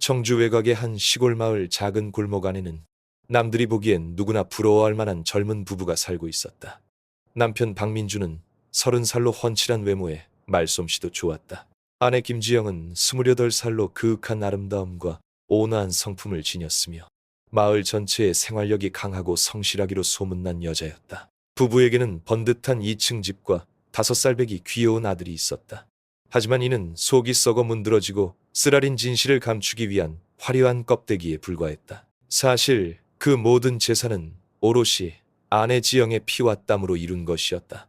청주 외곽의 한 시골 마을 작은 골목 안에는 남들이 보기엔 누구나 부러워할 만한 젊은 부부가 살고 있었다. 남편 박민주는 30살로 훤칠한 외모에 말솜씨도 좋았다. 아내 김지영은 28살로 그윽한 아름다움과 온화한 성품을 지녔으며 마을 전체의 생활력이 강하고 성실하기로 소문난 여자였다. 부부에게는 번듯한 2층 집과 5살배기 귀여운 아들이 있었다. 하지만 이는 속이 썩어 문드러지고 쓰라린 진실을 감추기 위한 화려한 껍데기에 불과했다. 사실 그 모든 재산은 오롯이 아내 지영의 피와 땀으로 이룬 것이었다.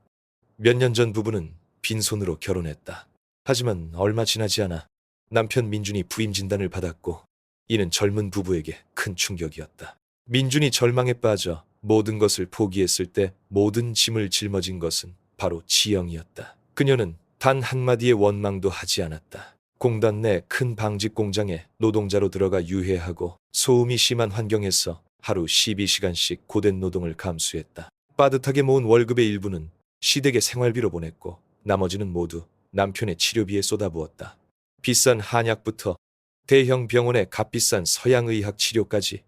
몇 년 전 부부는 빈손으로 결혼했다. 하지만 얼마 지나지 않아 남편 민준이 부임 진단을 받았고 이는 젊은 부부에게 큰 충격이었다. 민준이 절망에 빠져 모든 것을 포기했을 때 모든 짐을 짊어진 것은 바로 지영이었다. 그녀는 단 한마디의 원망도 하지 않았다. 공단 내 큰 방직 공장에 노동자로 들어가 유해하고 소음이 심한 환경에서 하루 12시간씩 고된 노동을 감수했다. 빠듯하게 모은 월급의 일부는 시댁의 생활비로 보냈고 나머지는 모두 남편의 치료비에 쏟아부었다. 비싼 한약부터 대형 병원의 값비싼 서양의학 치료까지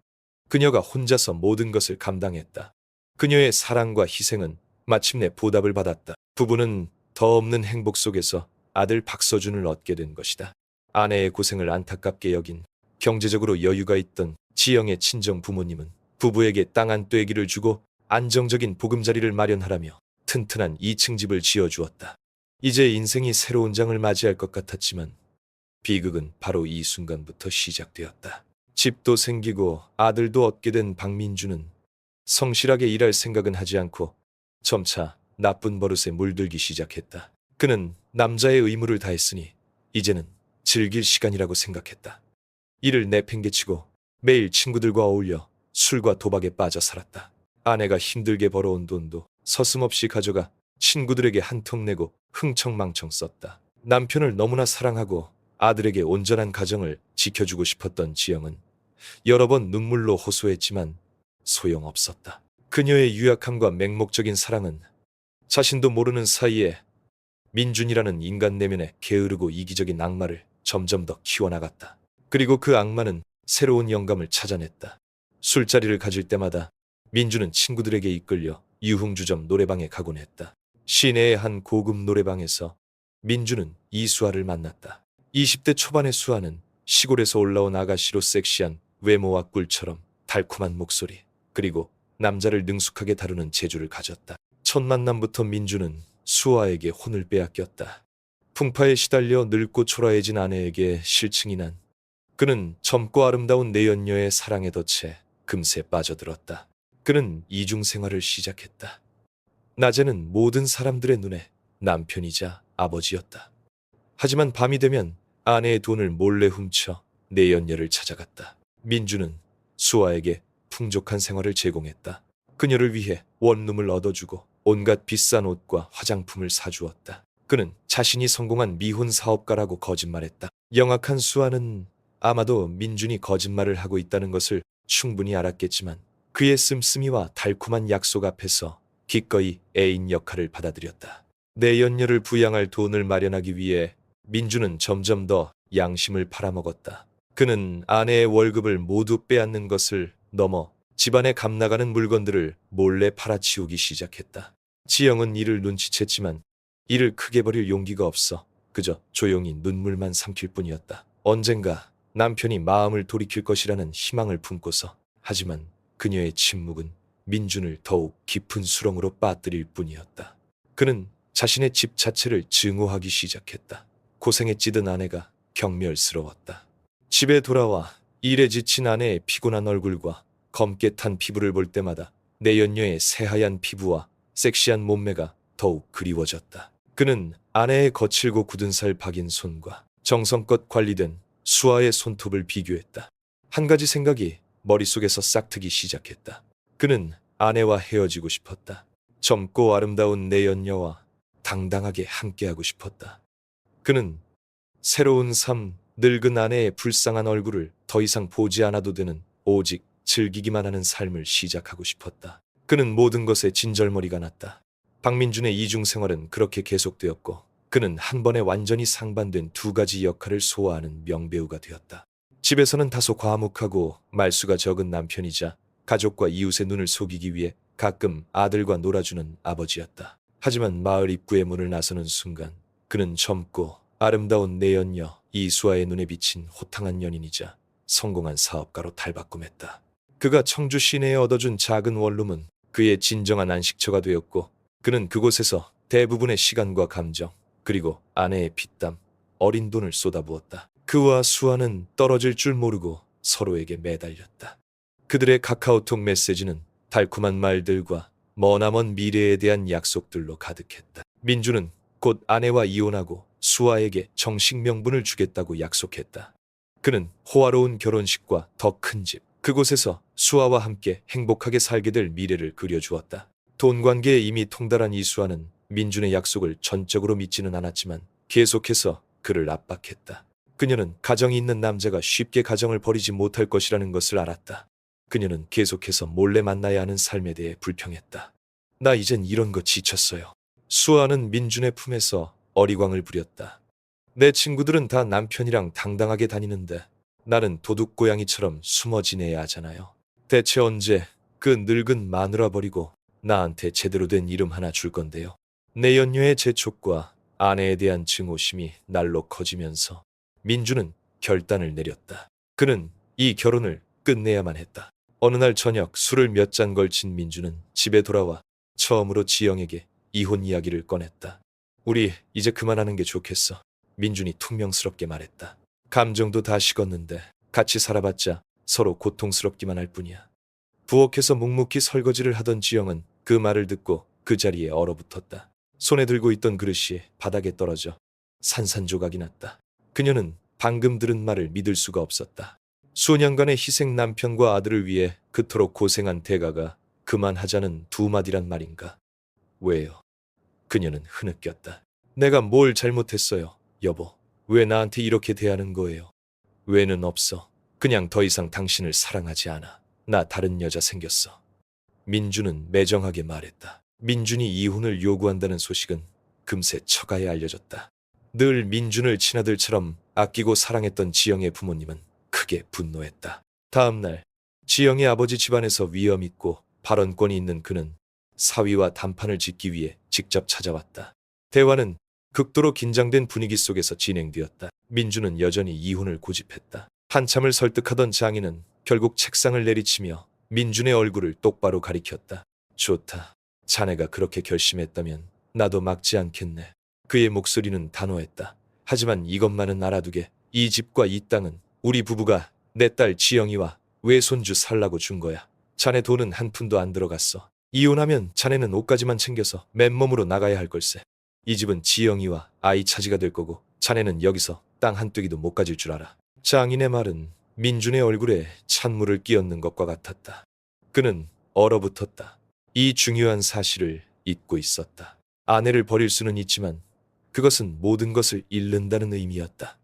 그녀가 혼자서 모든 것을 감당했다. 그녀의 사랑과 희생은 마침내 보답을 받았다. 부부는 더 없는 행복 속에서 아들 박서준을 얻게 된 것이다. 아내의 고생을 안타깝게 여긴 경제적으로 여유가 있던 지영의 친정 부모님은 부부에게 땅 한 떼기를 주고 안정적인 보금자리를 마련하라며 튼튼한 2층 집을 지어주었다. 이제 인생이 새로운 장을 맞이할 것 같았지만 비극은 바로 이 순간부터 시작되었다. 집도 생기고 아들도 얻게 된 박민주는 성실하게 일할 생각은 하지 않고 점차 나쁜 버릇에 물들기 시작했다. 그는 남자의 의무를 다했으니 이제는 즐길 시간이라고 생각했다. 이를 내팽개치고 매일 친구들과 어울려 술과 도박에 빠져 살았다. 아내가 힘들게 벌어온 돈도 서슴없이 가져가 친구들에게 한턱 내고 흥청망청 썼다. 남편을 너무나 사랑하고 아들에게 온전한 가정을 지켜주고 싶었던 지영은 여러 번 눈물로 호소했지만 소용없었다. 그녀의 유약함과 맹목적인 사랑은 자신도 모르는 사이에 민준이라는 인간 내면에 게으르고 이기적인 악마를 점점 더 키워나갔다. 그리고 그 악마는 새로운 영감을 찾아냈다. 술자리를 가질 때마다 민준은 친구들에게 이끌려 유흥주점 노래방에 가곤 했다. 시내의 한 고급 노래방에서 민준은 이수아를 만났다. 20대 초반의 수아는 시골에서 올라온 아가씨로 섹시한 외모와 꿀처럼 달콤한 목소리, 그리고 남자를 능숙하게 다루는 재주를 가졌다. 첫 만남부터 민준은 수아에게 혼을 빼앗겼다. 풍파에 시달려 늙고 초라해진 아내에게 실증이 난 그는 젊고 아름다운 내연녀의 사랑에 덫에 금세 빠져들었다. 그는 이중 생활을 시작했다. 낮에는 모든 사람들의 눈에 남편이자 아버지였다. 하지만 밤이 되면 아내의 돈을 몰래 훔쳐 내연녀를 찾아갔다. 민주는 수아에게 풍족한 생활을 제공했다. 그녀를 위해 원룸을 얻어주고 온갖 비싼 옷과 화장품을 사주었다. 그는 자신이 성공한 미혼 사업가라고 거짓말했다. 영악한 수아는 아마도 민준이 거짓말을 하고 있다는 것을 충분히 알았겠지만 그의 씀씀이와 달콤한 약속 앞에서 기꺼이 애인 역할을 받아들였다. 내연녀를 부양할 돈을 마련하기 위해 민주는 점점 더 양심을 팔아먹었다. 그는 아내의 월급을 모두 빼앗는 것을 넘어 집안에 값나가는 물건들을 몰래 팔아치우기 시작했다. 지영은 이를 눈치챘지만 이를 크게 버릴 용기가 없어 그저 조용히 눈물만 삼킬 뿐이었다. 언젠가 남편이 마음을 돌이킬 것이라는 희망을 품고서, 하지만 그녀의 침묵은 민준을 더욱 깊은 수렁으로 빠뜨릴 뿐이었다. 그는 자신의 집 자체를 증오하기 시작했다. 고생에 찌든 아내가 경멸스러웠다. 집에 돌아와 일에 지친 아내의 피곤한 얼굴과 검게 탄 피부를 볼 때마다 내연녀의 새하얀 피부와 섹시한 몸매가 더욱 그리워졌다. 그는 아내의 거칠고 굳은 살 박인 손과 정성껏 관리된 수아의 손톱을 비교했다. 한 가지 생각이 머릿속에서 싹트기 시작했다. 그는 아내와 헤어지고 싶었다. 젊고 아름다운 내연녀와 당당하게 함께하고 싶었다. 그는 새로운 삶, 늙은 아내의 불쌍한 얼굴을 더 이상 보지 않아도 되는 오직 즐기기만 하는 삶을 시작하고 싶었다. 그는 모든 것에 진절머리가 났다. 박민준의 이중 생활은 그렇게 계속되었고 그는 한 번에 완전히 상반된 두 가지 역할을 소화하는 명배우가 되었다. 집에서는 다소 과묵하고 말수가 적은 남편이자 가족과 이웃의 눈을 속이기 위해 가끔 아들과 놀아주는 아버지였다. 하지만 마을 입구의 문을 나서는 순간 그는 젊고 아름다운 내연녀 이수아의 눈에 비친 호탕한 연인이자 성공한 사업가로 탈바꿈했다. 그가 청주 시내에 얻어준 작은 원룸은 그의 진정한 안식처가 되었고 그는 그곳에서 대부분의 시간과 감정 그리고 아내의 피땀, 어린 돈을 쏟아부었다. 그와 수아는 떨어질 줄 모르고 서로에게 매달렸다. 그들의 카카오톡 메시지는 달콤한 말들과 머나먼 미래에 대한 약속들로 가득했다. 민주는 곧 아내와 이혼하고 수아에게 정식 명분을 주겠다고 약속했다. 그는 호화로운 결혼식과 더 큰 집, 그곳에서 수아와 함께 행복하게 살게 될 미래를 그려주었다. 돈 관계에 이미 통달한 이수아는 민준의 약속을 전적으로 믿지는 않았지만 계속해서 그를 압박했다. 그녀는 가정이 있는 남자가 쉽게 가정을 버리지 못할 것이라는 것을 알았다. 그녀는 계속해서 몰래 만나야 하는 삶에 대해 불평했다. 나 이젠 이런 거 지쳤어요. 수아는 민준의 품에서 어리광을 부렸다. 내 친구들은 다 남편이랑 당당하게 다니는데 나는 도둑고양이처럼 숨어 지내야 하잖아요. 대체 언제 그 늙은 마누라 버리고 나한테 제대로 된 이름 하나 줄 건데요. 내연녀의 재촉과 아내에 대한 증오심이 날로 커지면서 민주는 결단을 내렸다. 그는 이 결혼을 끝내야만 했다. 어느 날 저녁 술을 몇 잔 걸친 민주는 집에 돌아와 처음으로 지영에게 이혼 이야기를 꺼냈다. 우리 이제 그만하는 게 좋겠어. 민준이 퉁명스럽게 말했다. 감정도 다 식었는데 같이 살아봤자 서로 고통스럽기만 할 뿐이야. 부엌에서 묵묵히 설거지를 하던 지영은 그 말을 듣고 그 자리에 얼어붙었다. 손에 들고 있던 그릇이 바닥에 떨어져 산산조각이 났다. 그녀는 방금 들은 말을 믿을 수가 없었다. 수년간의 희생 남편과 아들을 위해 그토록 고생한 대가가 그만하자는 두 마디란 말인가? 왜요? 그녀는 흐느꼈다. 내가 뭘 잘못했어요, 여보. 왜 나한테 이렇게 대하는 거예요? 왜는 없어. 그냥 더 이상 당신을 사랑하지 않아. 나 다른 여자 생겼어. 민주는 매정하게 말했다. 민준이 이혼을 요구한다는 소식은 금세 처가에 알려졌다. 늘 민준을 친아들처럼 아끼고 사랑했던 지영의 부모님은 크게 분노했다. 다음 날 지영의 아버지 집안에서 위험 있고 발언권이 있는 그는 사위와 담판을 짓기 위해 직접 찾아왔다. 대화는 극도로 긴장된 분위기 속에서 진행되었다. 민주는 여전히 이혼을 고집했다. 한참을 설득하던 장인은 결국 책상을 내리치며 민준의 얼굴을 똑바로 가리켰다. 좋다. 자네가 그렇게 결심했다면 나도 막지 않겠네. 그의 목소리는 단호했다. 하지만 이것만은 알아두게. 이 집과 이 땅은 우리 부부가 내 딸 지영이와 외손주 살라고 준 거야. 자네 돈은 한 푼도 안 들어갔어. 이혼하면 자네는 옷까지만 챙겨서 맨몸으로 나가야 할 걸세. 이 집은 지영이와 아이 차지가 될 거고 자네는 여기서 땅 한 떼기도 못 가질 줄 알아. 장인의 말은 민준의 얼굴에 찬물을 끼얹는 것과 같았다. 그는 얼어붙었다. 이 중요한 사실을 잊고 있었다. 아내를 버릴 수는 있지만 그것은 모든 것을 잃는다는 의미였다.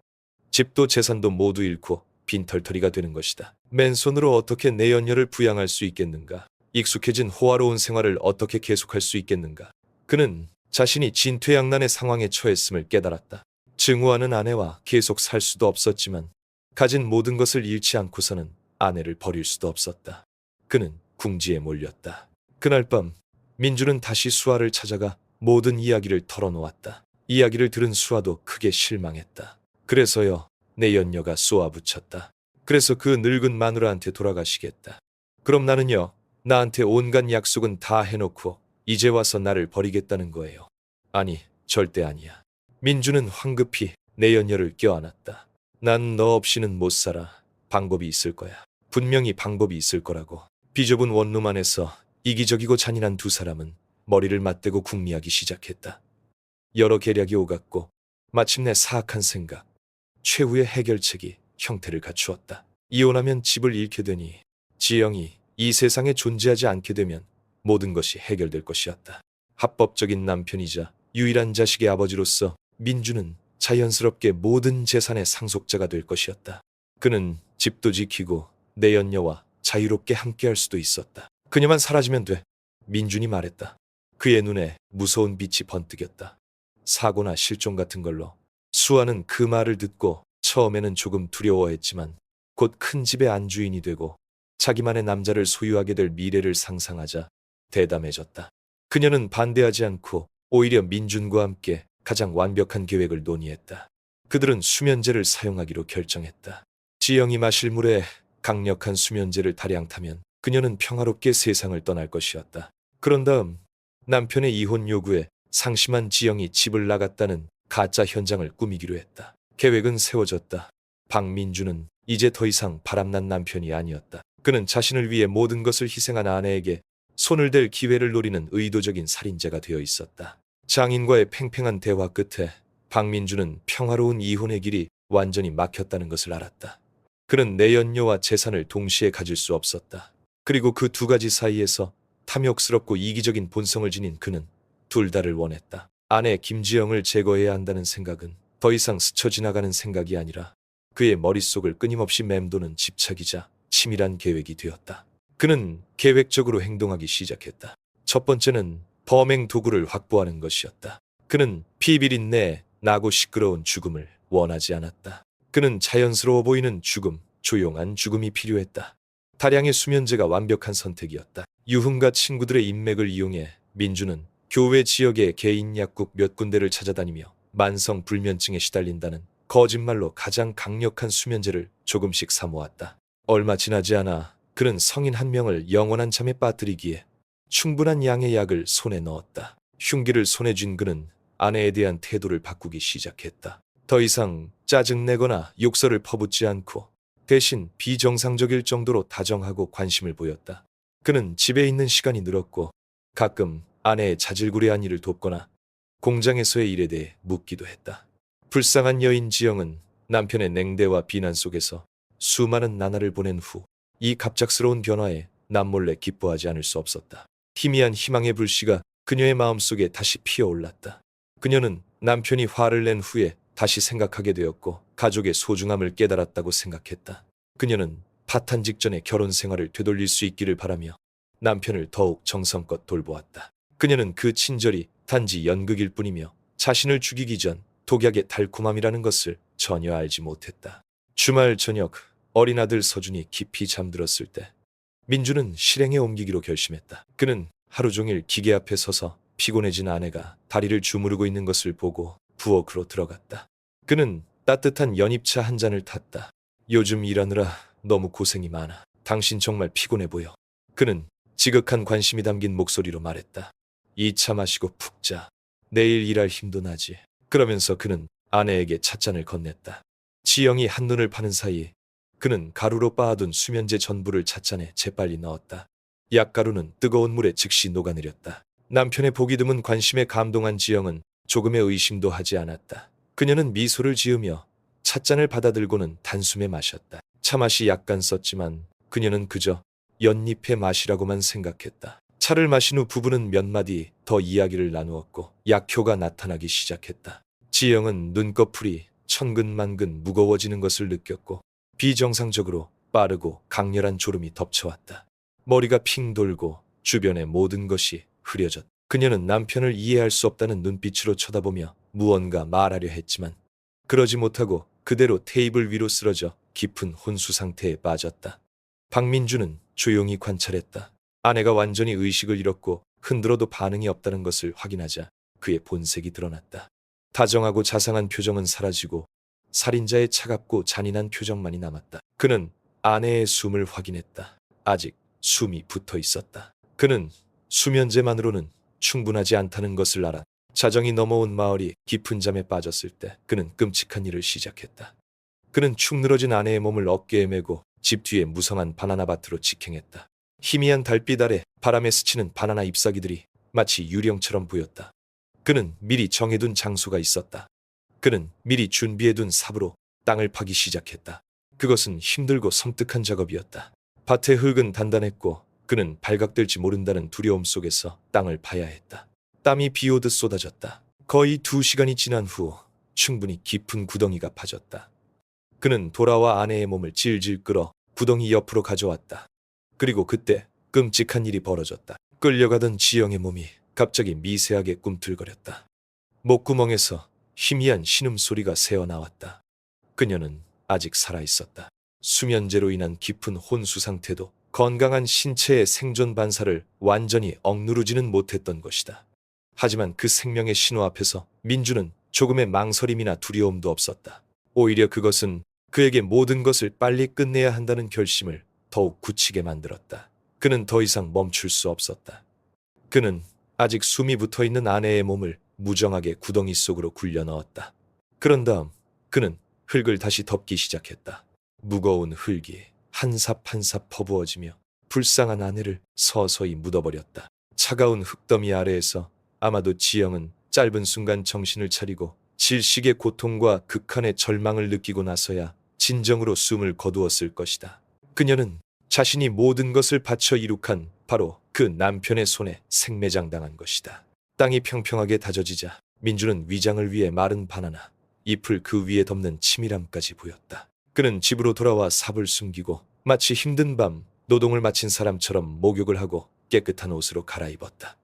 집도 재산도 모두 잃고 빈털터리가 되는 것이다. 맨손으로 어떻게 내연녀를 부양할 수 있겠는가? 익숙해진 호화로운 생활을 어떻게 계속할 수 있겠는가? 그는 자신이 진퇴양난의 상황에 처했음을 깨달았다. 증오하는 아내와 계속 살 수도 없었지만 가진 모든 것을 잃지 않고서는 아내를 버릴 수도 없었다. 그는 궁지에 몰렸다. 그날 밤 민주는 다시 수아를 찾아가 모든 이야기를 털어놓았다. 이야기를 들은 수아도 크게 실망했다. 그래서요, 내 연녀가 쏘아붙였다. 그래서 그 늙은 마누라한테 돌아가시겠다. 그럼 나는요, 나한테 온갖 약속은 다 해놓고 이제 와서 나를 버리겠다는 거예요. 아니, 절대 아니야. 민주는 황급히 내 연녀를 껴안았다. 난 너 없이는 못 살아. 방법이 있을 거야. 분명히 방법이 있을 거라고. 비좁은 원룸 안에서 이기적이고 잔인한 두 사람은 머리를 맞대고 궁리하기 시작했다. 여러 계략이 오갔고 마침내 사악한 생각, 최후의 해결책이 형태를 갖추었다. 이혼하면 집을 잃게 되니 지영이 이 세상에 존재하지 않게 되면 모든 것이 해결될 것이었다. 합법적인 남편이자 유일한 자식의 아버지로서 민주는 자연스럽게 모든 재산의 상속자가 될 것이었다. 그는 집도 지키고 내연녀와 자유롭게 함께할 수도 있었다. 그녀만 사라지면 돼. 민준이 말했다. 그의 눈에 무서운 빛이 번뜩였다. 사고나 실종 같은 걸로. 수아는 그 말을 듣고 처음에는 조금 두려워했지만 곧 큰 집의 안주인이 되고 자기만의 남자를 소유하게 될 미래를 상상하자 대담해졌다. 그녀는 반대하지 않고 오히려 민준과 함께 가장 완벽한 계획을 논의했다. 그들은 수면제를 사용하기로 결정했다. 지영이 마실 물에 강력한 수면제를 다량 타면 그녀는 평화롭게 세상을 떠날 것이었다. 그런 다음 남편의 이혼 요구에 상심한 지영이 집을 나갔다는 가짜 현장을 꾸미기로 했다. 계획은 세워졌다. 박민주는 이제 더 이상 바람난 남편이 아니었다. 그는 자신을 위해 모든 것을 희생한 아내에게 손을 댈 기회를 노리는 의도적인 살인자가 되어 있었다. 장인과의 팽팽한 대화 끝에 박민주는 평화로운 이혼의 길이 완전히 막혔다는 것을 알았다. 그는 내연녀와 재산을 동시에 가질 수 없었다. 그리고 그 두 가지 사이에서 탐욕스럽고 이기적인 본성을 지닌 그는 둘 다를 원했다. 아내 김지영을 제거해야 한다는 생각은 더 이상 스쳐 지나가는 생각이 아니라 그의 머릿속을 끊임없이 맴도는 집착이자 치밀한 계획이 되었다. 그는 계획적으로 행동하기 시작했다. 첫 번째는 범행 도구를 확보하는 것이었다. 그는 피비린내 나고 시끄러운 죽음을 원하지 않았다. 그는 자연스러워 보이는 죽음, 조용한 죽음이 필요했다. 다량의 수면제가 완벽한 선택이었다. 유흥가 친구들의 인맥을 이용해 민주는 교외 지역의 개인 약국 몇 군데를 찾아다니며 만성 불면증에 시달린다는 거짓말로 가장 강력한 수면제를 조금씩 사 모았다. 얼마 지나지 않아 그는 성인 한 명을 영원한 잠에 빠뜨리기에 충분한 양의 약을 손에 넣었다. 흉기를 손에 쥔 그는 아내에 대한 태도를 바꾸기 시작했다. 더 이상 짜증내거나 욕설을 퍼붓지 않고 대신 비정상적일 정도로 다정하고 관심을 보였다. 그는 집에 있는 시간이 늘었고 가끔 아내의 자질구레한 일을 돕거나 공장에서의 일에 대해 묻기도 했다. 불쌍한 여인 지영은 남편의 냉대와 비난 속에서 수많은 나날을 보낸 후 이 갑작스러운 변화에 남몰래 기뻐하지 않을 수 없었다. 희미한 희망의 불씨가 그녀의 마음속에 다시 피어올랐다. 그녀는 남편이 화를 낸 후에 다시 생각하게 되었고 가족의 소중함을 깨달았다고 생각했다. 그녀는 파탄 직전에 결혼 생활을 되돌릴 수 있기를 바라며 남편을 더욱 정성껏 돌보았다. 그녀는 그 친절이 단지 연극일 뿐이며 자신을 죽이기 전 독약의 달콤함이라는 것을 전혀 알지 못했다. 주말 저녁 어린 아들 서준이 깊이 잠들었을 때 민주는 실행에 옮기기로 결심했다. 그는 하루 종일 기계 앞에 서서 피곤해진 아내가 다리를 주무르고 있는 것을 보고 부엌으로 들어갔다. 그는 따뜻한 연잎차 한 잔을 탔다. 요즘 일하느라 너무 고생이 많아. 당신 정말 피곤해 보여. 그는 지극한 관심이 담긴 목소리로 말했다. 이 차 마시고 푹 자. 내일 일할 힘도 나지. 그러면서 그는 아내에게 찻잔을 건넸다. 지영이 한눈을 파는 사이 그는 가루로 빻아둔 수면제 전부를 찻잔에 재빨리 넣었다. 약가루는 뜨거운 물에 즉시 녹아내렸다. 남편의 보기 드문 관심에 감동한 지영은 조금의 의심도 하지 않았다. 그녀는 미소를 지으며 찻잔을 받아들고는 단숨에 마셨다. 차맛이 약간 썼지만 그녀는 그저 연잎의 맛이라고만 생각했다. 차를 마신 후 부부는 몇 마디 더 이야기를 나누었고 약효가 나타나기 시작했다. 지영은 눈꺼풀이 천근만근 무거워지는 것을 느꼈고 비정상적으로 빠르고 강렬한 졸음이 덮쳐왔다. 머리가 핑 돌고 주변의 모든 것이 흐려졌다. 그녀는 남편을 이해할 수 없다는 눈빛으로 쳐다보며 무언가 말하려 했지만 그러지 못하고 그대로 테이블 위로 쓰러져 깊은 혼수 상태에 빠졌다. 박민주는 조용히 관찰했다. 아내가 완전히 의식을 잃었고 흔들어도 반응이 없다는 것을 확인하자 그의 본색이 드러났다. 다정하고 자상한 표정은 사라지고 살인자의 차갑고 잔인한 표정만이 남았다. 그는 아내의 숨을 확인했다. 아직 숨이 붙어 있었다. 그는 수면제만으로는 충분하지 않다는 것을 알아 자정이 넘어온 마을이 깊은 잠에 빠졌을 때 그는 끔찍한 일을 시작했다. 그는 축 늘어진 아내의 몸을 어깨에 메고 집 뒤에 무성한 바나나 밭으로 직행했다. 희미한 달빛 아래 바람에 스치는 바나나 잎사귀들이 마치 유령처럼 보였다. 그는 미리 정해둔 장소가 있었다. 그는 미리 준비해둔 삽으로 땅을 파기 시작했다. 그것은 힘들고 섬뜩한 작업이었다. 밭의 흙은 단단했고 그는 발각될지 모른다는 두려움 속에서 땅을 파야 했다. 땀이 비오듯 쏟아졌다. 거의 2시간이 지난 후 충분히 깊은 구덩이가 파졌다. 그는 돌아와 아내의 몸을 질질 끌어 구덩이 옆으로 가져왔다. 그리고 그때 끔찍한 일이 벌어졌다. 끌려가던 지영의 몸이 갑자기 미세하게 꿈틀거렸다. 목구멍에서 희미한 신음소리가 새어나왔다. 그녀는 아직 살아있었다. 수면제로 인한 깊은 혼수 상태도 건강한 신체의 생존 반사를 완전히 억누르지는 못했던 것이다. 하지만 그 생명의 신호 앞에서 민주는 조금의 망설임이나 두려움도 없었다. 오히려 그것은 그에게 모든 것을 빨리 끝내야 한다는 결심을 더욱 굳히게 만들었다. 그는 더 이상 멈출 수 없었다. 그는 아직 숨이 붙어 있는 아내의 몸을 무정하게 구덩이 속으로 굴려 넣었다. 그런 다음 그는 흙을 다시 덮기 시작했다. 무거운 흙이 한 삽 한 삽 퍼부어지며 불쌍한 아내를 서서히 묻어버렸다. 차가운 흙더미 아래에서 아마도 지영은 짧은 순간 정신을 차리고 질식의 고통과 극한의 절망을 느끼고 나서야 진정으로 숨을 거두었을 것이다. 그녀는 자신이 모든 것을 바쳐 이룩한 바로 그 남편의 손에 생매장당한 것이다. 땅이 평평하게 다져지자 민주는 위장을 위해 마른 바나나, 잎을 그 위에 덮는 치밀함까지 보였다. 그는 집으로 돌아와 삽을 숨기고 마치 힘든 밤 노동을 마친 사람처럼 목욕을 하고 깨끗한 옷으로 갈아입었다.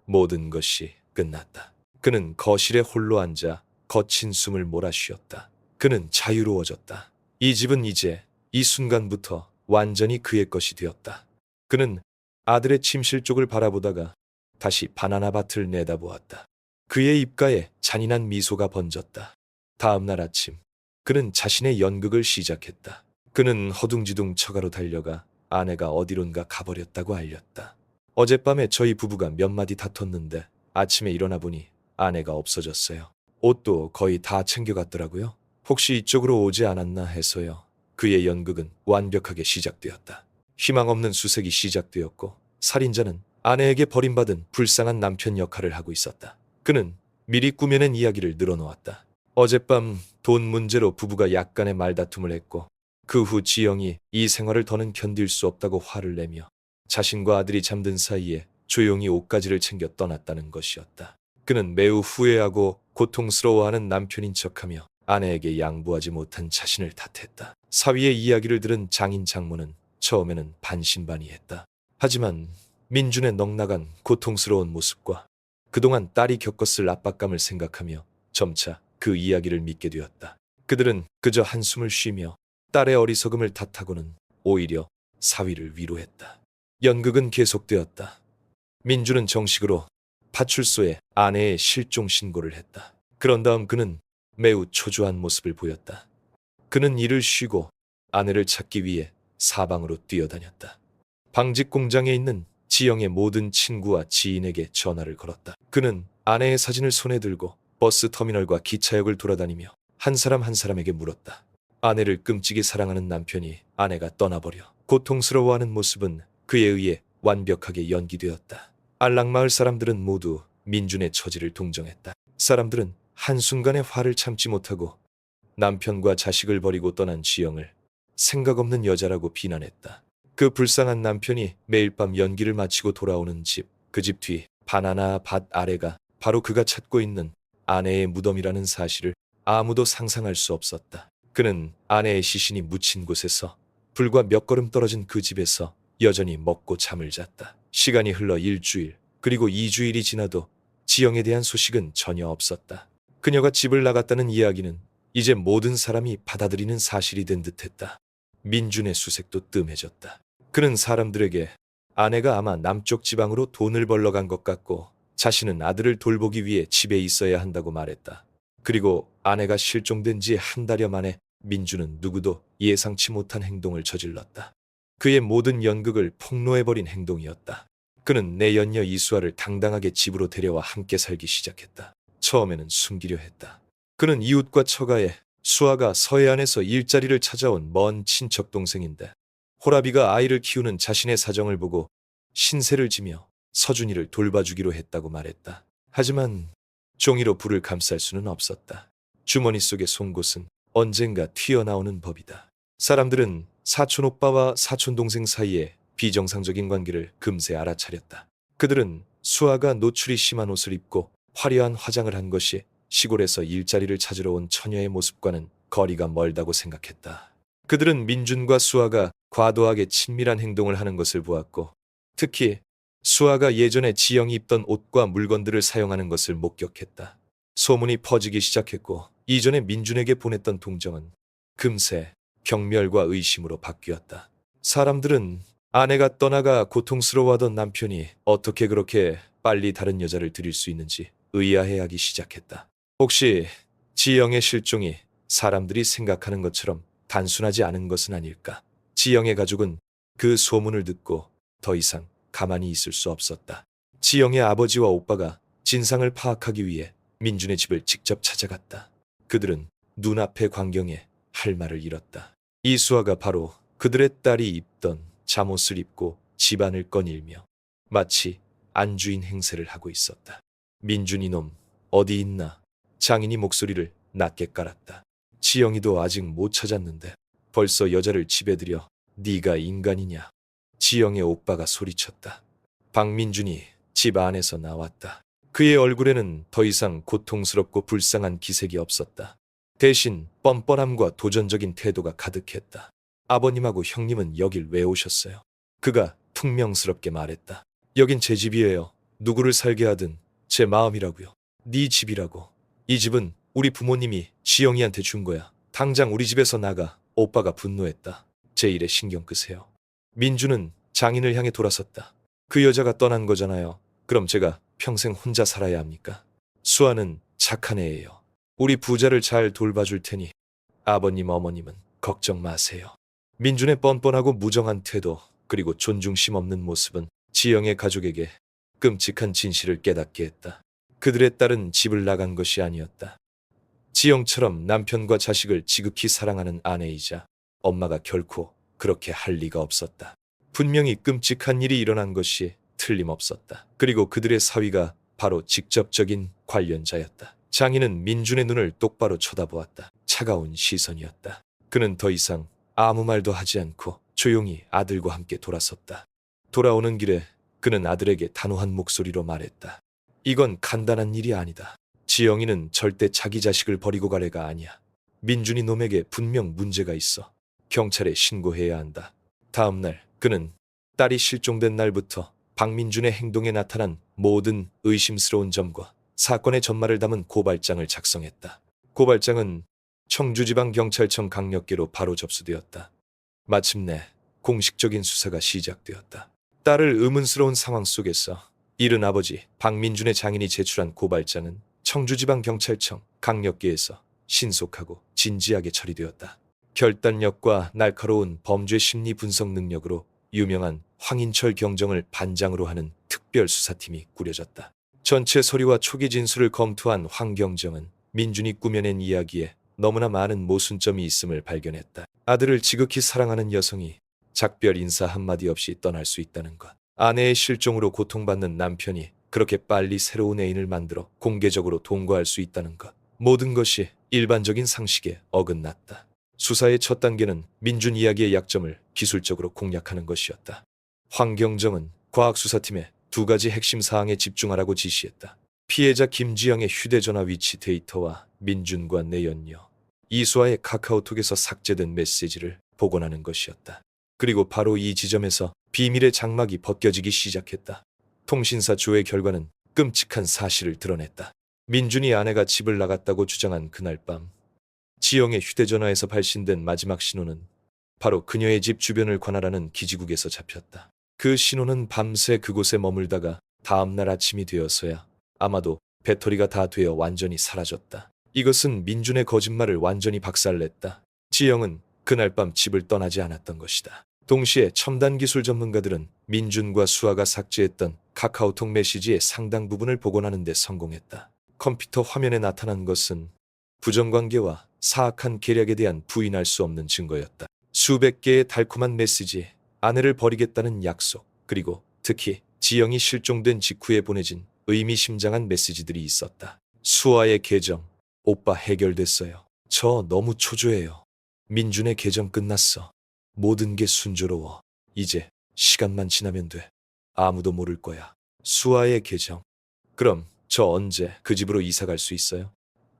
모든 것이 끝났다. 그는 거실에 홀로 앉아 거친 숨을 몰아쉬었다. 그는 자유로워졌다. 이 집은 이제 이 순간부터 완전히 그의 것이 되었다. 그는 아들의 침실 쪽을 바라보다가 다시 바나나 밭을 내다보았다. 그의 입가에 잔인한 미소가 번졌다. 다음 날 아침 그는 자신의 연극을 시작했다. 그는 허둥지둥 처가로 달려가 아내가 어디론가 가버렸다고 알렸다. 어젯밤에 저희 부부가 몇 마디 다퉜는데 아침에 일어나 보니 아내가 없어졌어요. 옷도 거의 다 챙겨갔더라고요. 혹시 이쪽으로 오지 않았나 해서요. 그의 연극은 완벽하게 시작되었다. 희망 없는 수색이 시작되었고 살인자는 아내에게 버림받은 불쌍한 남편 역할을 하고 있었다. 그는 미리 꾸며낸 이야기를 늘어놓았다. 어젯밤 돈 문제로 부부가 약간의 말다툼을 했고 그 후 지영이 이 생활을 더는 견딜 수 없다고 화를 내며 자신과 아들이 잠든 사이에 조용히 옷가지를 챙겨 떠났다는 것이었다. 그는 매우 후회하고 고통스러워하는 남편인 척하며 아내에게 양보하지 못한 자신을 탓했다. 사위의 이야기를 들은 장인 장모는 처음에는 반신반의했다. 하지만 민준의 넉나간 고통스러운 모습과 그동안 딸이 겪었을 압박감을 생각하며 점차 그 이야기를 믿게 되었다. 그들은 그저 한숨을 쉬며 딸의 어리석음을 탓하고는 오히려 사위를 위로했다. 연극은 계속되었다. 민주는 정식으로 파출소에 아내의 실종 신고를 했다. 그런 다음 그는 매우 초조한 모습을 보였다. 그는 일을 쉬고 아내를 찾기 위해 사방으로 뛰어다녔다. 방직 공장에 있는 지영의 모든 친구와 지인에게 전화를 걸었다. 그는 아내의 사진을 손에 들고 버스 터미널과 기차역을 돌아다니며 한 사람 한 사람에게 물었다. 아내를 끔찍이 사랑하는 남편이 아내가 떠나버려 고통스러워하는 모습은 그에 의해 완벽하게 연기되었다. 안락마을 사람들은 모두 민준의 처지를 동정했다. 사람들은 한순간에 화를 참지 못하고 남편과 자식을 버리고 떠난 지영을 생각 없는 여자라고 비난했다. 그 불쌍한 남편이 매일 밤 연기를 마치고 돌아오는 집, 그 집 뒤 바나나 밭 아래가 바로 그가 찾고 있는 아내의 무덤이라는 사실을 아무도 상상할 수 없었다. 그는 아내의 시신이 묻힌 곳에서 불과 몇 걸음 떨어진 그 집에서 여전히 먹고 잠을 잤다. 시간이 흘러 일주일, 그리고 2주일이 지나도 지영에 대한 소식은 전혀 없었다. 그녀가 집을 나갔다는 이야기는 이제 모든 사람이 받아들이는 사실이 된 듯했다. 민준의 수색도 뜸해졌다. 그는 사람들에게 아내가 아마 남쪽 지방으로 돈을 벌러 간 것 같고 자신은 아들을 돌보기 위해 집에 있어야 한다고 말했다. 그리고 아내가 실종된 지 한 달여 만에 민준은 누구도 예상치 못한 행동을 저질렀다. 그의 모든 연극을 폭로해버린 행동이었다. 그는 내 연녀 이수아를 당당하게 집으로 데려와 함께 살기 시작했다. 처음에는 숨기려 했다. 그는 이웃과 처가에 수아가 서해안에서 일자리를 찾아온 먼 친척 동생인데 호라비가 아이를 키우는 자신의 사정을 보고 신세를 지며 서준이를 돌봐주기로 했다고 말했다. 하지만 종이로 불을 감쌀 수는 없었다. 주머니 속의 송곳은 언젠가 튀어나오는 법이다. 사람들은 사촌 오빠와 사촌 동생 사이에 비정상적인 관계를 금세 알아차렸다. 그들은 수아가 노출이 심한 옷을 입고 화려한 화장을 한 것이 시골에서 일자리를 찾으러 온 처녀의 모습과는 거리가 멀다고 생각했다. 그들은 민준과 수아가 과도하게 친밀한 행동을 하는 것을 보았고 특히 수아가 예전에 지영이 입던 옷과 물건들을 사용하는 것을 목격했다. 소문이 퍼지기 시작했고 이전에 민준에게 보냈던 동정은 금세 경멸과 의심으로 바뀌었다. 사람들은 아내가 떠나가 고통스러워하던 남편이 어떻게 그렇게 빨리 다른 여자를 들일 수 있는지 의아해하기 시작했다. 혹시 지영의 실종이 사람들이 생각하는 것처럼 단순하지 않은 것은 아닐까? 지영의 가족은 그 소문을 듣고 더 이상 가만히 있을 수 없었다. 지영의 아버지와 오빠가 진상을 파악하기 위해 민준의 집을 직접 찾아갔다. 그들은 눈앞의 광경에 할 말을 잃었다. 이수아가 바로 그들의 딸이 입던 잠옷을 입고 집안을 거닐며 마치 안주인 행세를 하고 있었다. 민준이 놈 어디 있나? 장인이 목소리를 낮게 깔았다. 지영이도 아직 못 찾았는데 벌써 여자를 집에 들여 네가 인간이냐? 지영의 오빠가 소리쳤다. 박민준이 집 안에서 나왔다. 그의 얼굴에는 더 이상 고통스럽고 불쌍한 기색이 없었다. 대신 뻔뻔함과 도전적인 태도가 가득했다. 아버님하고 형님은 여길 왜 오셨어요? 그가 퉁명스럽게 말했다. 여긴 제 집이에요. 누구를 살게 하든 제 마음이라고요. 네 집이라고. 이 집은 우리 부모님이 지영이한테 준 거야. 당장 우리 집에서 나가. 오빠가 분노했다. 제 일에 신경 끄세요. 민주는 장인을 향해 돌아섰다. 그 여자가 떠난 거잖아요. 그럼 제가 평생 혼자 살아야 합니까? 수아는 착한 애예요. 우리 부자를 잘 돌봐줄 테니 아버님 어머님은 걱정 마세요. 민준의 뻔뻔하고 무정한 태도 그리고 존중심 없는 모습은 지영의 가족에게 끔찍한 진실을 깨닫게 했다. 그들의 딸은 집을 나간 것이 아니었다. 지영처럼 남편과 자식을 지극히 사랑하는 아내이자 엄마가 결코 그렇게 할 리가 없었다. 분명히 끔찍한 일이 일어난 것이 틀림없었다. 그리고 그들의 사위가 바로 직접적인 관련자였다. 장인은 민준의 눈을 똑바로 쳐다보았다. 차가운 시선이었다. 그는 더 이상 아무 말도 하지 않고 조용히 아들과 함께 돌아섰다. 돌아오는 길에 그는 아들에게 단호한 목소리로 말했다. 이건 간단한 일이 아니다. 지영이는 절대 자기 자식을 버리고 갈 애가 아니야. 민준이 놈에게 분명 문제가 있어. 경찰에 신고해야 한다. 다음 날 그는 딸이 실종된 날부터 박민준의 행동에 나타난 모든 의심스러운 점과 사건의 전말을 담은 고발장을 작성했다. 고발장은 청주지방경찰청 강력계로 바로 접수되었다. 마침내 공식적인 수사가 시작되었다. 딸을 의문스러운 상황 속에서 잃은 아버지 박민준의 장인이 제출한 고발장은 청주지방경찰청 강력계에서 신속하고 진지하게 처리되었다. 결단력과 날카로운 범죄 심리 분석 능력으로 유명한 황인철 경정을 반장으로 하는 특별수사팀이 꾸려졌다. 전체 서류와 초기 진술을 검토한 황 경정은 민준이 꾸며낸 이야기에 너무나 많은 모순점이 있음을 발견했다. 아들을 지극히 사랑하는 여성이 작별 인사 한마디 없이 떠날 수 있다는 것. 아내의 실종으로 고통받는 남편이 그렇게 빨리 새로운 애인을 만들어 공개적으로 동거할 수 있다는 것. 모든 것이 일반적인 상식에 어긋났다. 수사의 첫 단계는 민준 이야기의 약점을 기술적으로 공략하는 것이었다. 황경정은 과학수사팀에 두 가지 핵심 사항에 집중하라고 지시했다. 피해자 김지영의 휴대전화 위치 데이터와 민준과 내연녀, 이수아의 카카오톡에서 삭제된 메시지를 복원하는 것이었다. 그리고 바로 이 지점에서 비밀의 장막이 벗겨지기 시작했다. 통신사 조회 결과는 끔찍한 사실을 드러냈다. 민준이 아내가 집을 나갔다고 주장한 그날 밤, 지영의 휴대전화에서 발신된 마지막 신호는 바로 그녀의 집 주변을 관할하는 기지국에서 잡혔다. 그 신호는 밤새 그곳에 머물다가 다음날 아침이 되어서야 아마도 배터리가 다 되어 완전히 사라졌다. 이것은 민준의 거짓말을 완전히 박살냈다. 지영은 그날 밤 집을 떠나지 않았던 것이다. 동시에 첨단 기술 전문가들은 민준과 수아가 삭제했던 카카오톡 메시지의 상당 부분을 복원하는 데 성공했다. 컴퓨터 화면에 나타난 것은 부정관계와 사악한 계략에 대한 부인할 수 없는 증거였다. 수백 개의 달콤한 메시지, 아내를 버리겠다는 약속, 그리고 특히 지영이 실종된 직후에 보내진 의미심장한 메시지들이 있었다. 수아의 계정, 오빠 해결됐어요. 저 너무 초조해요. 민준의 계정 끝났어. 모든 게 순조로워. 이제 시간만 지나면 돼. 아무도 모를 거야. 수아의 계정. 그럼 저 언제 그 집으로 이사 갈 수 있어요?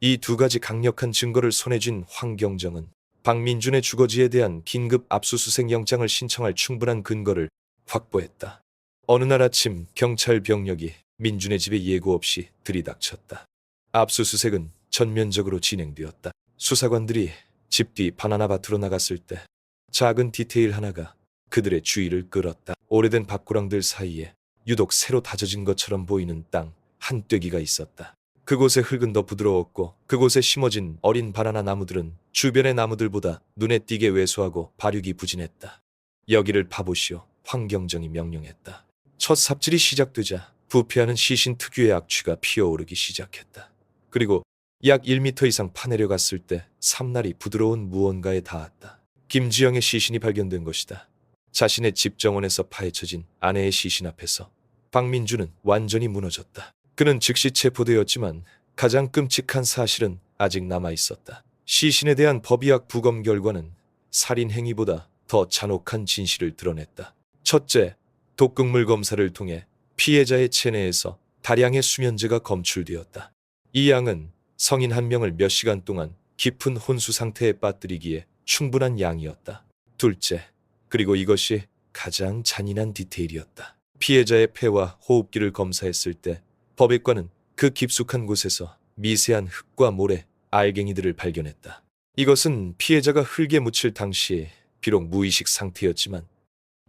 이 두 가지 강력한 증거를 손에 쥔 황경정은 박민준의 주거지에 대한 긴급 압수수색 영장을 신청할 충분한 근거를 확보했다. 어느 날 아침 경찰 병력이 민준의 집에 예고 없이 들이닥쳤다. 압수수색은 전면적으로 진행되었다. 수사관들이 집 뒤 바나나 밭으로 나갔을 때 작은 디테일 하나가 그들의 주의를 끌었다. 오래된 밭고랑들 사이에 유독 새로 다져진 것처럼 보이는 땅 한 떼기가 있었다. 그곳의 흙은 더 부드러웠고 그곳에 심어진 어린 바나나 나무들은 주변의 나무들보다 눈에 띄게 왜소하고 발육이 부진했다. 여기를 파보시오. 환경정이 명령했다. 첫 삽질이 시작되자 부패하는 시신 특유의 악취가 피어오르기 시작했다. 그리고 약 1미터 이상 파내려갔을 때 삼날이 부드러운 무언가에 닿았다. 김지영의 시신이 발견된 것이다. 자신의 집 정원에서 파헤쳐진 아내의 시신 앞에서 박민주는 완전히 무너졌다. 그는 즉시 체포되었지만 가장 끔찍한 사실은 아직 남아있었다. 시신에 대한 법의학 부검 결과는 살인 행위보다 더 잔혹한 진실을 드러냈다. 첫째, 독극물 검사를 통해 피해자의 체내에서 다량의 수면제가 검출되었다. 이 양은 성인 한 명을 몇 시간 동안 깊은 혼수 상태에 빠뜨리기에 충분한 양이었다. 둘째, 그리고 이것이 가장 잔인한 디테일이었다. 피해자의 폐와 호흡기를 검사했을 때 법의과는 그 깊숙한 곳에서 미세한 흙과 모래, 알갱이들을 발견했다. 이것은 피해자가 흙에 묻힐 당시 비록 무의식 상태였지만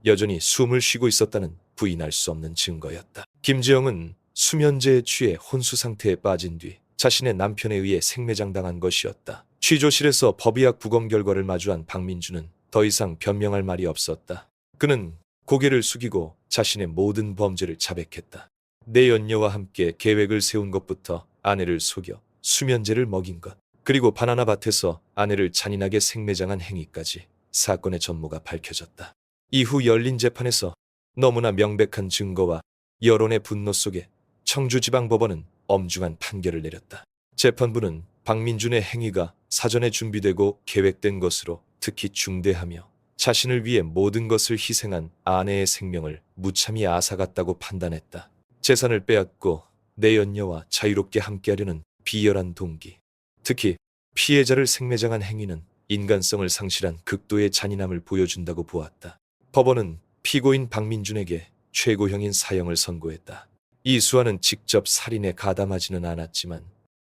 여전히 숨을 쉬고 있었다는 부인할 수 없는 증거였다. 김지영은 수면제에 취해 혼수 상태에 빠진 뒤 자신의 남편에 의해 생매장당한 것이었다. 취조실에서 법의학 부검 결과를 마주한 박민주는 더 이상 변명할 말이 없었다. 그는 고개를 숙이고 자신의 모든 범죄를 자백했다. 내 연녀와 함께 계획을 세운 것부터 아내를 속여 수면제를 먹인 것, 그리고 바나나 밭에서 아내를 잔인하게 생매장한 행위까지 사건의 전모가 밝혀졌다. 이후 열린 재판에서 너무나 명백한 증거와 여론의 분노 속에 청주지방법원은 엄중한 판결을 내렸다. 재판부는 박민준의 행위가 사전에 준비되고 계획된 것으로 특히 중대하며 자신을 위해 모든 것을 희생한 아내의 생명을 무참히 앗아갔다고 판단했다. 재산을 빼앗고 내 연녀와 자유롭게 함께하려는 비열한 동기, 특히 피해자를 생매장한 행위는 인간성을 상실한 극도의 잔인함을 보여준다고 보았다. 법원은 피고인 박민준에게 최고형인 사형을 선고했다. 이수아는 직접 살인에 가담하지는 않았지만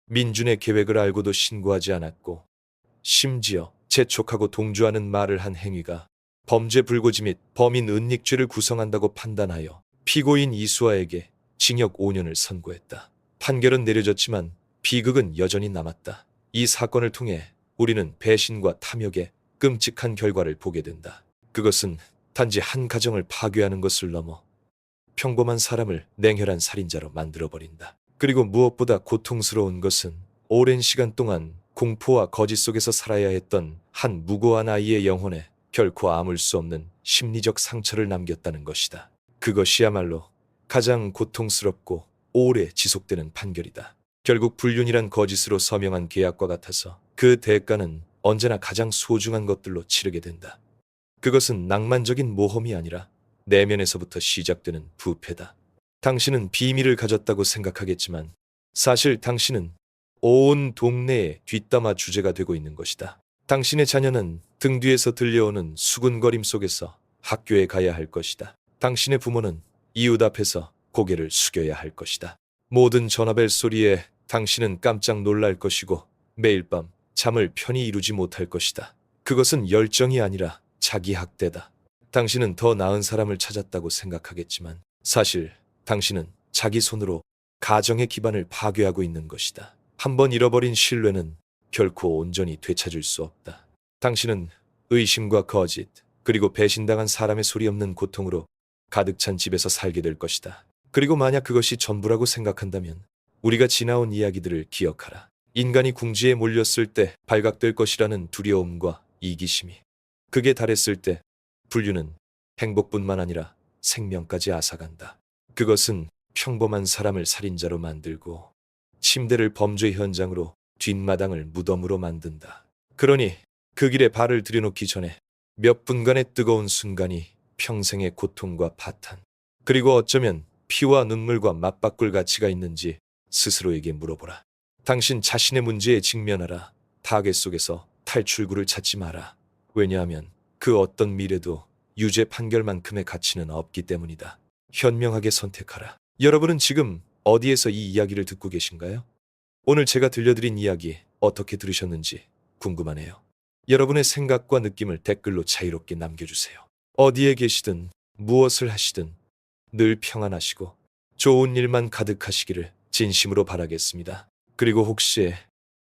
민준의 계획을 알고도 신고하지 않았고 심지어 재촉하고 동조하는 말을 한 행위가 범죄 불고지 및 범인 은닉죄를 구성한다고 판단하여 피고인 이수아에게 징역 5년을 선고했다. 판결은 내려졌지만 비극은 여전히 남았다. 이 사건을 통해 우리는 배신과 탐욕의 끔찍한 결과를 보게 된다. 그것은 단지 한 가정을 파괴하는 것을 넘어 평범한 사람을 냉혈한 살인자로 만들어버린다. 그리고 무엇보다 고통스러운 것은 오랜 시간 동안 공포와 거짓 속에서 살아야 했던 한 무고한 아이의 영혼에 결코 아물 수 없는 심리적 상처를 남겼다는 것이다. 그것이야말로 가장 고통스럽고 오래 지속되는 판결이다. 결국 불륜이란 거짓으로 서명한 계약과 같아서 그 대가는 언제나 가장 소중한 것들로 치르게 된다. 그것은 낭만적인 모험이 아니라 내면에서부터 시작되는 부패다. 당신은 비밀을 가졌다고 생각하겠지만 사실 당신은 온 동네의 뒷담화 주제가 되고 있는 것이다. 당신의 자녀는 등 뒤에서 들려오는 수군거림 속에서 학교에 가야 할 것이다. 당신의 부모는 이웃 앞에서 고개를 숙여야 할 것이다. 모든 전화벨 소리에 당신은 깜짝 놀랄 것이고 매일 밤 잠을 편히 이루지 못할 것이다. 그것은 열정이 아니라 자기 학대다. 당신은 더 나은 사람을 찾았다고 생각하겠지만 사실 당신은 자기 손으로 가정의 기반을 파괴하고 있는 것이다. 한번 잃어버린 신뢰는 결코 온전히 되찾을 수 없다. 당신은 의심과 거짓, 그리고 배신당한 사람의 소리 없는 고통으로 가득 찬 집에서 살게 될 것이다. 그리고 만약 그것이 전부라고 생각한다면 우리가 지나온 이야기들을 기억하라. 인간이 궁지에 몰렸을 때 발각될 것이라는 두려움과 이기심이 극에 달했을 때 불륜은 행복뿐만 아니라 생명까지 앗아간다. 그것은 평범한 사람을 살인자로 만들고 침대를 범죄 현장으로 뒷마당을 무덤으로 만든다. 그러니 그 길에 발을 들여놓기 전에 몇 분간의 뜨거운 순간이 평생의 고통과 파탄, 그리고 어쩌면 피와 눈물과 맞바꿀 가치가 있는지 스스로에게 물어보라. 당신 자신의 문제에 직면하라. 타겟 속에서 탈출구를 찾지 마라. 왜냐하면 그 어떤 미래도 유죄 판결만큼의 가치는 없기 때문이다. 현명하게 선택하라. 여러분은 지금 어디에서 이 이야기를 듣고 계신가요? 오늘 제가 들려드린 이야기 어떻게 들으셨는지 궁금하네요. 여러분의 생각과 느낌을 댓글로 자유롭게 남겨주세요. 어디에 계시든 무엇을 하시든 늘 평안하시고 좋은 일만 가득하시기를 진심으로 바라겠습니다. 그리고 혹시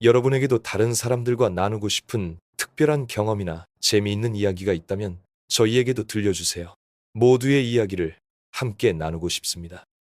여러분에게도 다른 사람들과 나누고 싶은 특별한 경험이나 재미있는 이야기가 있다면 저희에게도 들려주세요. 모두의 이야기를 함께 나누고 싶습니다.